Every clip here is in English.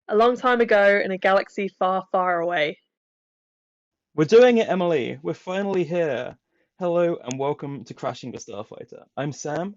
A long time ago in a galaxy far, far away. We're doing it, Emily. We're finally here. Hello and welcome to Crashing the Starfighter. I'm Sam,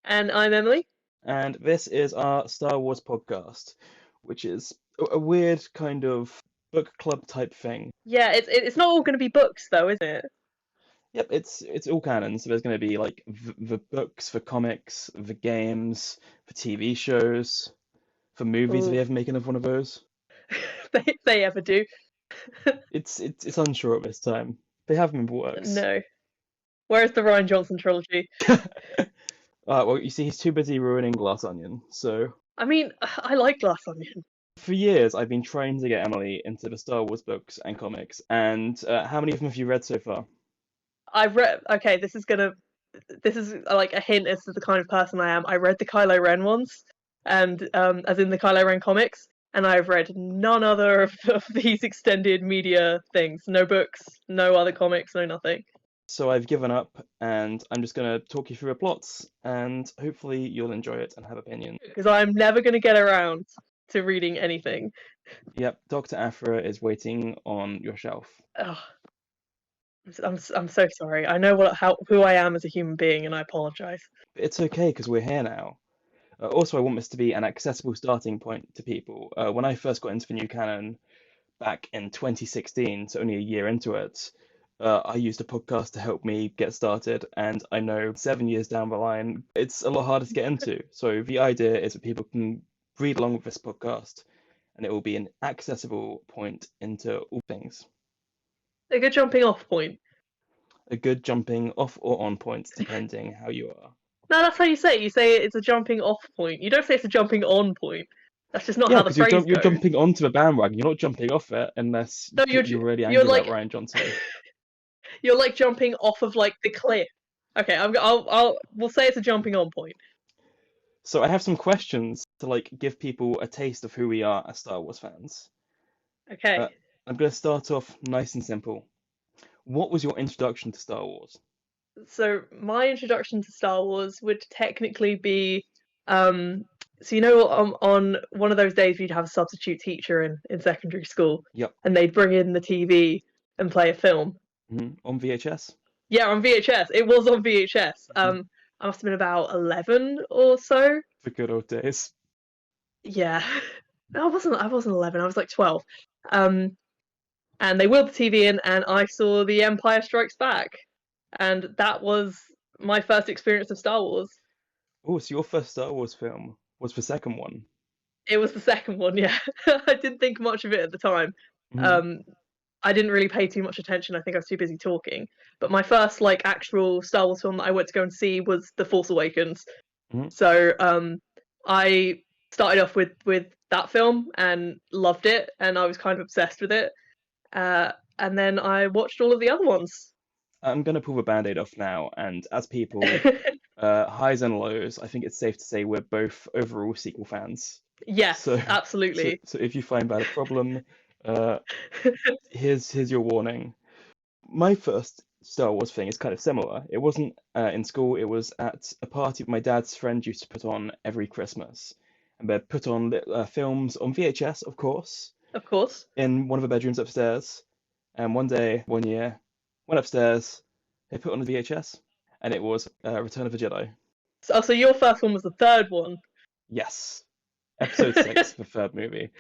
And I'm Emily. and this is our Star Wars podcast, which is a weird kind of book club type thing. Yeah, it's not all going to be books though, is it? Yep, it's all canon. So there's going to be like the books, the comics, the games, the TV shows, the movies. If Oh, they ever make another one of those, they ever do. it's unsure at this time. They have them in the works. No. Where's the Ryan Johnson trilogy? Well, you see, he's too busy ruining Glass Onion, so. I mean, I like Glass Onion. For years, I've been trying to get Emily into the Star Wars books and comics. And how many of them have you read so far? I've read. Okay, this is like a hint as to the kind of person I am. I read the Kylo Ren ones, and as in the Kylo Ren comics, and I've read none other of these extended media things. No books, no other comics, no nothing. So I've given up, and I'm just going to talk you through the plots, and hopefully you'll enjoy it and have opinions. Because I'm never going to get around to reading anything. Yep, Dr. Aphra is waiting on your shelf. Ugh, I'm so sorry. I know who I am as a human being, and I apologize. But it's okay because we're here now. Also, I want this to be an accessible starting point to people. When I first got into the new canon back in 2016, so only a year into it, I used a podcast to help me get started, and I know 7 years down the line, it's a lot harder to get into. So the idea is that people can read along with this podcast, and it will be an accessible point into all things. A good jumping off point. A good jumping off or on point, depending how you are. No, that's how you say it. You say it's a jumping off point. You don't say it's a jumping on point. That's just not Yeah, how the because you're phrase you're goes. jumping onto the bandwagon. You're not jumping off it unless No, you're really you're angry about like Ryan Johnson. you're like jumping off of like the cliff. Okay, we'll say it's a jumping on point. So I have some questions to like give people a taste of who we are as Star Wars fans. Uh, Okay. I'm going to start off nice and simple. What was your introduction to Star Wars? So my introduction to Star Wars would technically be, um, so you know, on one of those days you'd have a substitute teacher in secondary school, Yep. and they'd bring in the TV and play a film. On VHS? Yeah, on VHS. It was on VHS. Hmm. I must have been about 11 or so. The good old days. Yeah, I wasn't 11. I was like 12. Um, and they wheeled the TV in, and I saw The Empire Strikes Back, and that was my first experience of Star Wars. Oh, so your first Star Wars film was the second one. It was the second one, yeah. I didn't think much of it at the time. Hmm. Um, I didn't really pay too much attention. I think I was too busy talking. But my first like actual Star Wars film that I went to go and see was The Force Awakens. Hmm. So I started off with that film and loved it, and I was kind of obsessed with it. And then I watched all of the other ones. I'm going to pull the band-aid off now, and as people, highs and lows, I think it's safe to say we're both overall sequel fans. Yes, So, so, absolutely. so if you find that a problem, uh, here's your warning. My first Star Wars thing is kind of similar. It wasn't in school, it was at a party my dad's friend used to put on every Christmas. And they'd put on films on VHS, of course, Of course. in one of the bedrooms upstairs. And one day, one year, went upstairs, they put on the VHS, and it was Return of the Jedi. So your first one was the third one. Yes, episode six, the third movie.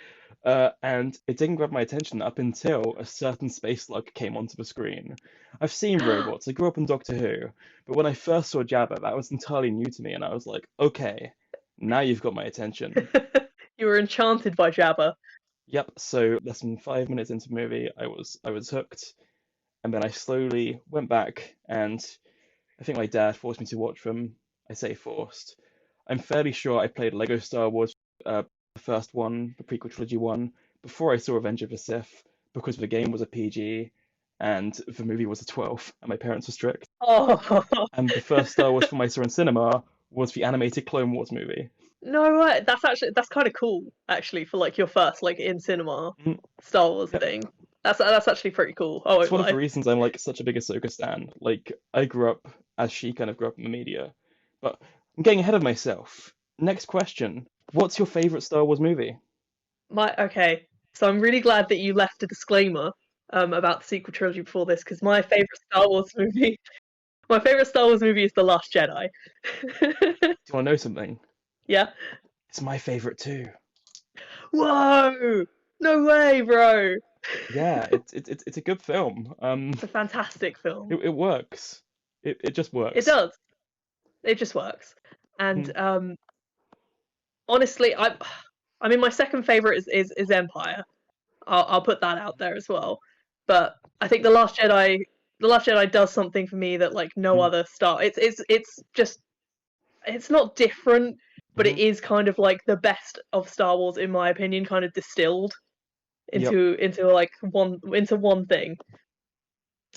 And it didn't grab my attention up until a certain space slug came onto the screen. I've seen robots, I grew up on Doctor Who, but when I first saw Jabba, that was entirely new to me, and I was like, okay, now you've got my attention. You were enchanted by Jabba. Yep, so less than 5 minutes into the movie, I was hooked, and then I slowly went back, and I think my dad forced me to watch them. I say forced. I'm fairly sure I played Lego Star Wars, the first one, the prequel trilogy one, before I saw Revenge of the Sith, because the game was a PG and the movie was a 12, and my parents were strict. Oh And the first Star Wars film I saw in cinema was the animated Clone Wars movie. no, right. That's kind of cool actually for like your first like in cinema Mhm. Star Wars Yep. thing. That's actually pretty cool. I It's won't one of the lie. reasons I'm like such a big Ahsoka stan. Like I grew up as she kind of grew up in the media. But I'm getting ahead of myself. Next question. What's your favorite Star Wars movie? Okay. So I'm really glad that you left a disclaimer about the sequel trilogy before this, because my favorite Star Wars movie is The Last Jedi. Do you want to know something? Yeah. It's my favorite too. Whoa! No way, bro. Yeah, it's a good film. It's a fantastic film. It works. It just It works. does. It just works. And Mhm. honestly, I mean, my second favorite is Empire. I'll put that out there as well. But I think The Last Jedi does something for me that like no Mhm. other Star. It's just it's not different, but it Mhm. is kind of like the best of Star Wars in my opinion, kind of distilled Yep. into one thing.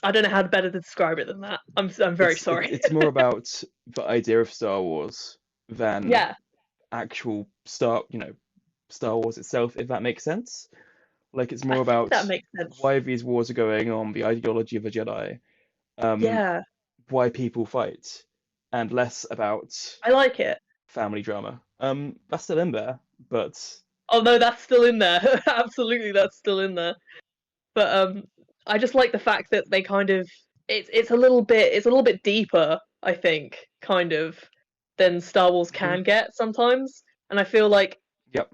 I don't know how better to describe it than that. I'm very sorry. It's more about the idea of Star Wars than Yeah, actual Star Wars itself, if that makes sense. Like it's I more think about that makes sense. why these wars are going on, the ideology of the Jedi, um, Yeah, why people fight, and less about I like it. family drama. That's still in there, but Oh no, that's still in there. Absolutely, that's still in there. But I just like the fact that they kind of it's a little bit deeper, I think, kind of than Star Wars mhm. can get sometimes. And I feel like Yep.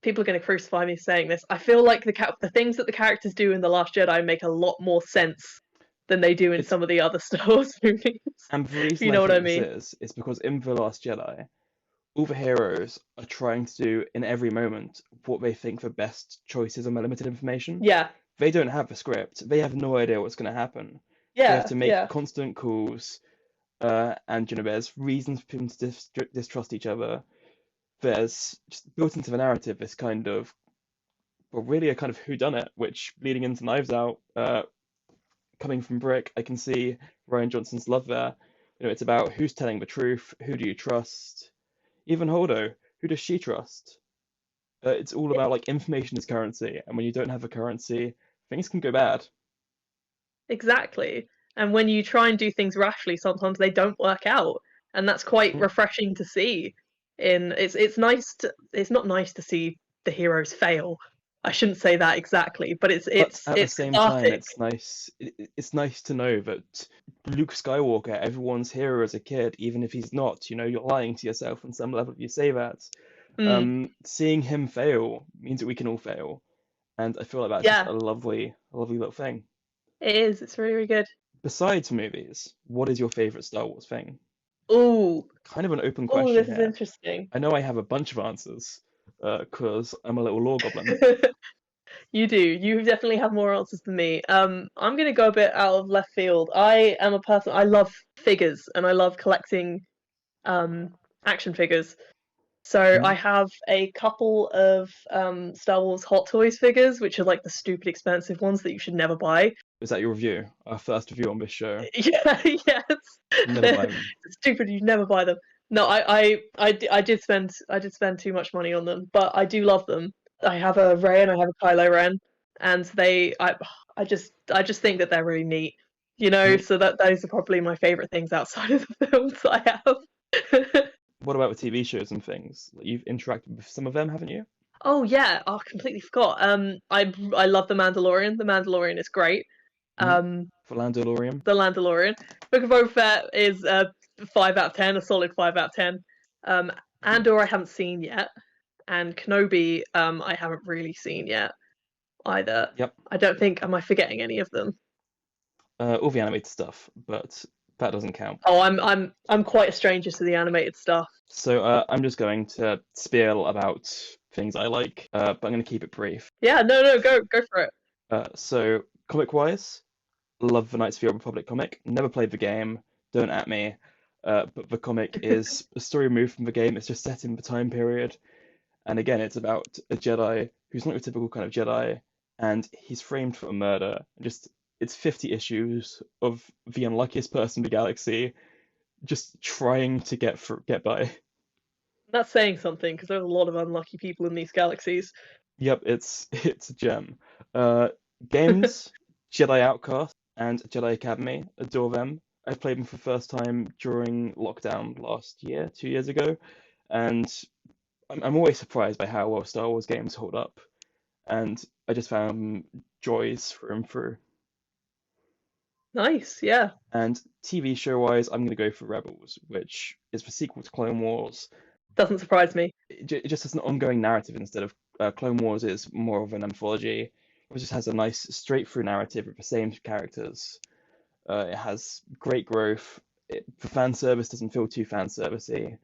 people are going to crucify me saying this. I feel like the things that the characters do in The Last Jedi make a lot more sense than they do in It's some of the other Star Wars movies. and the If reason you I know what I think this mean? is because in The Last Jedi, all the heroes are trying to do in every moment what they think the best choices on the limited information. Yeah, They don't have the script. They have no idea what's going to happen. They have yeah, to make yeah. constant calls, and there's reasons for them to distrust each other. There's just built into the narrative this kind of, well, really a kind of whodunit, which leading into Knives Out, coming from Brick, I can see Ryan Johnson's love there. It's about who's telling the truth, who do you trust, even Holdo, who does she trust? It's all about like information is currency, and when you don't have a currency, things can go bad. Exactly. And when you try and do things rashly, sometimes they don't work out, and that's quite Mhm. refreshing to see. It's nice to it's not nice to see the heroes fail. I shouldn't say that exactly, but But at the it's same time, cathartic. it's nice. It's nice to know that Luke Skywalker, everyone's hero as a kid, even if he's not. You're lying to yourself on some level if you say that. Mm, Seeing him fail means that we can all fail, and I feel like that's just yeah, a lovely little thing. it is. It's really, really good. Besides movies, what is your favorite Star Wars thing? Ooh, Kind of an open oh, question this is here. interesting. I know I have a bunch of answers, because I'm a little law goblin. You do. You definitely have more answers than me. I'm gonna go a bit out of left field. I am a person. I love figures and I love collecting um action figures. So I Mhm. have a couple of Star Wars Hot Toys figures, which are like the stupid expensive ones that you should never buy. Is that your review? Our first review on this show? Yeah, yes, Never buy they're them. stupid. You never buy them. No, I did spend too much money on them, but I do love them. I have a Rey and I have a Kylo Ren, and I just think that they're really neat. You know, Mhm. so that those are probably my favorite things outside of the films I have. What about the TV shows and things? Like, you've interacted with some of them, haven't you? Oh yeah, oh, I completely forgot. I love The Mandalorian. The Mandalorian is great. Hmm. Um, For Landalorian? The Mandalorian. Book of Boba Fett is a 5 out of 10, a solid 5 out of 10. Um, Mhm. Andor I haven't seen yet, and Kenobi I haven't really seen yet either. Yep. I don't think am I forgetting any of them? All the animated stuff, but that doesn't count. Oh, I'm quite a stranger to the animated stuff. So I'm just going to spiel about things I like, but I'm going to keep it brief. Yeah, no, go for it. So comic-wise, love the Knights of the Old Republic comic. Never played the game, don't at me. But the comic is a story removed from the game. It's just set in the time period. And again, it's about a Jedi who's not your typical kind of Jedi, and he's framed for a murder. Just it's 50 issues of the unluckiest person in the galaxy, just trying to get by. That's saying something because there's a lot of unlucky people in these galaxies. Yep, it's a gem. Uh, Games, Jedi Outcast and Jedi Academy, adore them. I played them for the first time during lockdown last year, 2 years ago, and I'm always surprised by how well Star Wars games hold up, and I just found joys through and through. Nice, yeah. And TV show wise, I'm gonna go for Rebels, which is the sequel to Clone Wars. Doesn't surprise me. It just has an ongoing narrative instead of Clone Wars is more of an anthology. It just has a nice straight through narrative with the same characters. It has great growth. The fan service doesn't feel too fan servicey.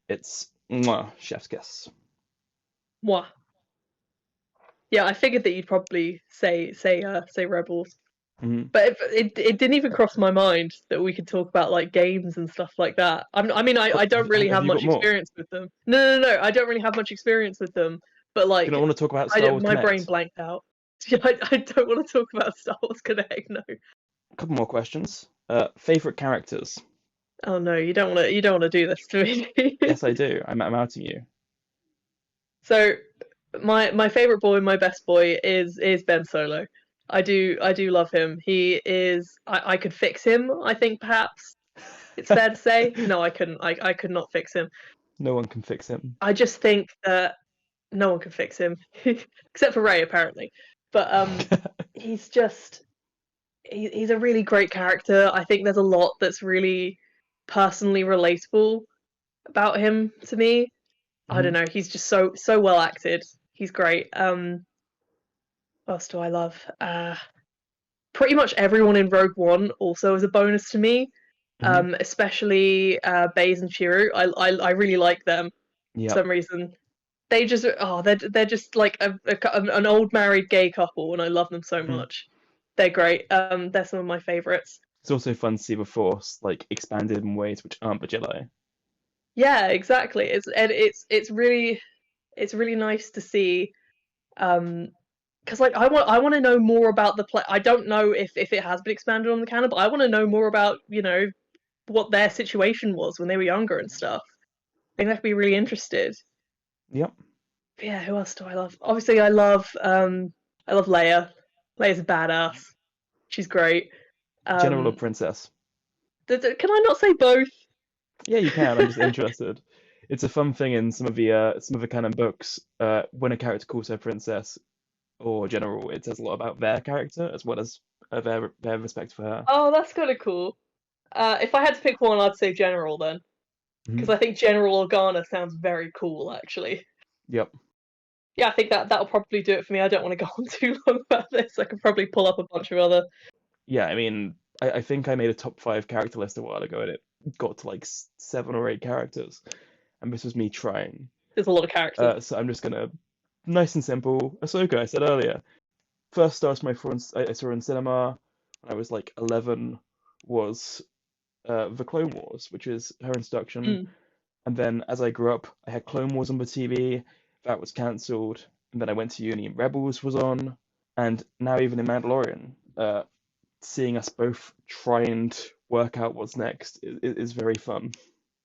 It's mwah, chef's kiss. Mwah. Yeah, I figured that you'd probably say Rebels. Mhm. But it didn't even cross my mind that we could talk about like games and stuff like that. I mean, I don't really Have have you got much more? experience with them. No. I don't really have much experience with them. But You don't like, want to talk about Star Wars my brain Connect? blanked out. Yeah, I don't want to talk about Star Wars Connect. No. A couple more questions. Favorite characters? Oh no, you don't want to do this to me. Yes, I do. I'm outing you. So my favorite boy, my best boy is Ben Solo. I do love him. He is I could fix him, I think perhaps it's fair to say. No, I couldn't. I could not fix him. No one can fix him. I just think that no one can fix him except for Ray apparently. But he's just he's a really great character. I think there's a lot that's really personally relatable about him to me. I don't Mhm. know. He's just so well acted. He's great. What else do I love? Pretty much everyone in Rogue One also is a bonus to me. Mhm. Especially Baze and Chiru. I really like them for Yep. some reason. They just they're just like an old married gay couple, and I love them so Mhm. much. They're great. They're some of my favorites. It's also fun to see the Force like expanded in ways which aren't the Jedi. Yeah, exactly. It's really nice to see. Because like I want to know more about the play. I don't know if it has been expanded on the canon, but I want to know more about what their situation was when they were younger and stuff. I think I'd be really interested. Yep. But yeah, who else do I love? Obviously, I love Leia. Leia's a badass. She's great. General or Um, Princess? can I not say both? Yeah, you can. I'm just interested. It's a fun thing in some of the canon books. When a character calls her princess or general, it says a lot about their character as well as their respect for her. Oh, that's kind of cool. If I had to pick one, I'd say General then, because Mhm. I think General Organa sounds very cool, actually. Yep. Yeah, I think that'll probably do it for me. I don't want to go on too long about this. I could probably pull up a bunch of other. Yeah, I mean, I think I made a top five character list a while ago, and it got to like seven or eight characters, and this was me trying. There's a lot of characters. So I'm just gonna nice and simple. Ahsoka, I said earlier. First Star Wars I saw in cinema when I was like 11 was the Clone Wars, which is her introduction. Mm. And then as I grew up, I had Clone Wars on the TV. That was cancelled. And then I went to uni and Rebels was on. And now even in Mandalorian, seeing us both try and work out what's next is very fun.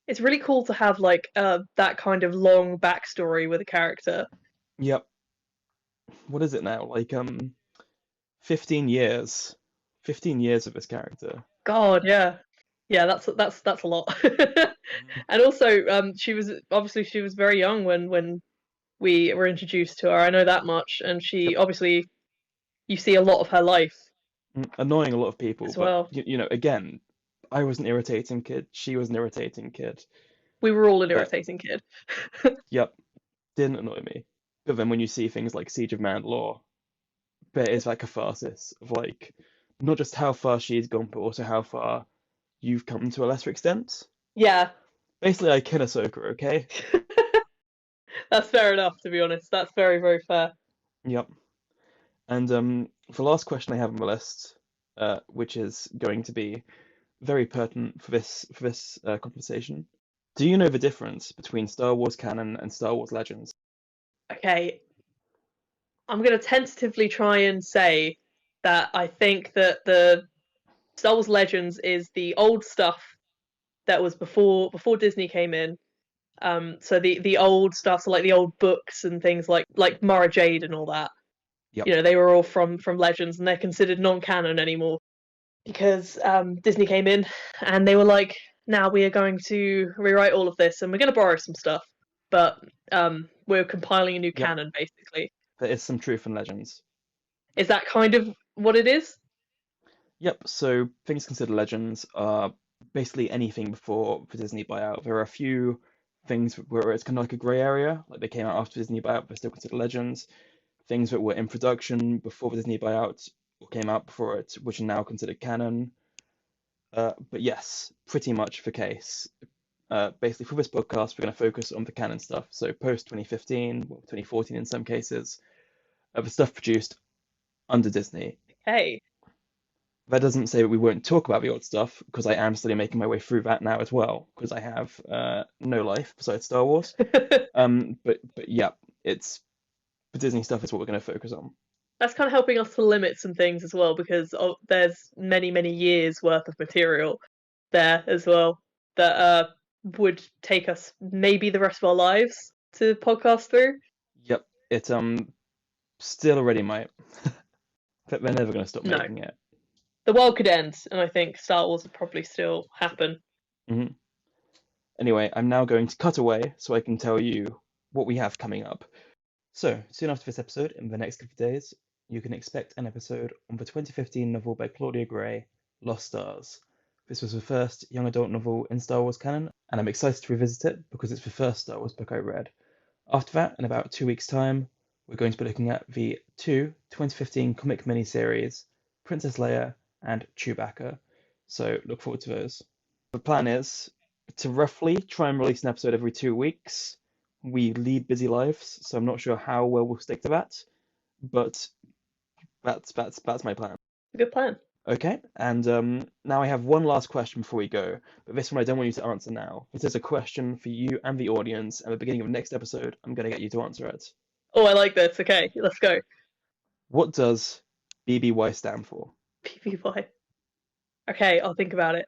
It's really cool to have like that kind of long backstory with a character. Yep. What is it now? Like 15 years. 15 years of this character. God, yeah, yeah, that's a lot. Mhm. And also, she was very young when we were introduced to her. I know that much, and she Yep. obviously you see a lot of her life Annoying a lot of people, as but well. again, I was an irritating kid. She was an irritating kid. We were all an Uh, irritating kid. yep, didn't annoy me. But then when you see things like Siege of Mandalore, there is that catharsis of like not just how far she's gone, but also how far you've come to a lesser extent. Yeah, Basically, I kill Ahsoka, okay? that's fair enough. To be honest, that's very fair. Yep. And the last question I have on the list, which is going to be very pertinent for this conversation. Do you know the difference between Star Wars canon and Star Wars Legends? Okay, I'm gonna tentatively try and say that I think that the Star Wars Legends is the old stuff that was before Disney came in. So the old stuff, so like the old books and things like Mara Jade and all that. Yep. You know, they were all from Legends, and they're considered non-canon anymore because Disney came in and they were like, "Now we are going to rewrite all of this, and we're going to borrow some stuff." but we're compiling a new Yep, canon basically. there is some truth in legends. Is that kind of what it is? Yep, so things considered legends are basically anything before the Disney buyout. There are a few things where it's kind of like a grey area, like they came out after Disney buyout, but still considered legends. Things that were in production before the Disney buyout or came out before it, which are now considered canon. But yes, pretty much the case. Basically, for this podcast, we're going to focus on the canon stuff. So post 2015, well, 2014 in some cases, the stuff produced under Disney. Hey. That doesn't say that we won't talk about the old stuff, because I am slowly making my way through that now as well, because I have no life besides Star Wars. But yeah, it's the Disney stuff is what we're going to focus on. That's kind of helping us to limit some things as well because there's many years worth of material there as well that would take us maybe the rest of our lives to podcast through. Yep, it still already might, but they're never going to stop No, making it. the world could end, and I think Star Wars would probably still happen. hmm Anyway, I'm now going to cut away so I can tell you what we have coming up. So, soon after this episode, in the next couple of days, you can expect an episode on the 2015 novel by Claudia Gray, Lost Stars. This was the first young adult novel in Star Wars canon, and I'm excited to revisit it because it's the first Star Wars book I read. After that, in about 2 weeks' time, we're going to be looking at the two 2015 comic miniseries, Princess Leia and Chewbacca. So, look forward to those. The plan is to roughly try and release an episode every 2 weeks. We lead busy lives, so I'm not sure how well we'll stick to that, but that's my plan. A good plan. Okay, and now I have one last question before we go, but this one I don't want you to answer now. This is a question for you and the audience, and at the beginning of the next episode, I'm going to get you to answer it. Oh, I like this. Okay, let's go. What does BBY stand for? PPY. Okay, I'll think about it.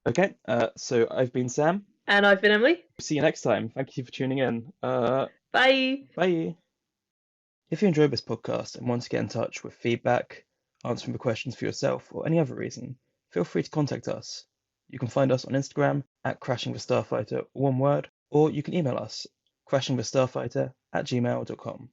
Okay, so I've been Sam. And I've been Emily. See you next time. Thank you for tuning in. Bye. Bye. If you enjoyed this podcast and want to get in touch with feedback, answering the questions for yourself, or any other reason, feel free to contact us. You can find us on Instagram at Crashing the Starfighter, one word, or you can email us, crashingthestarfighter@gmail.com.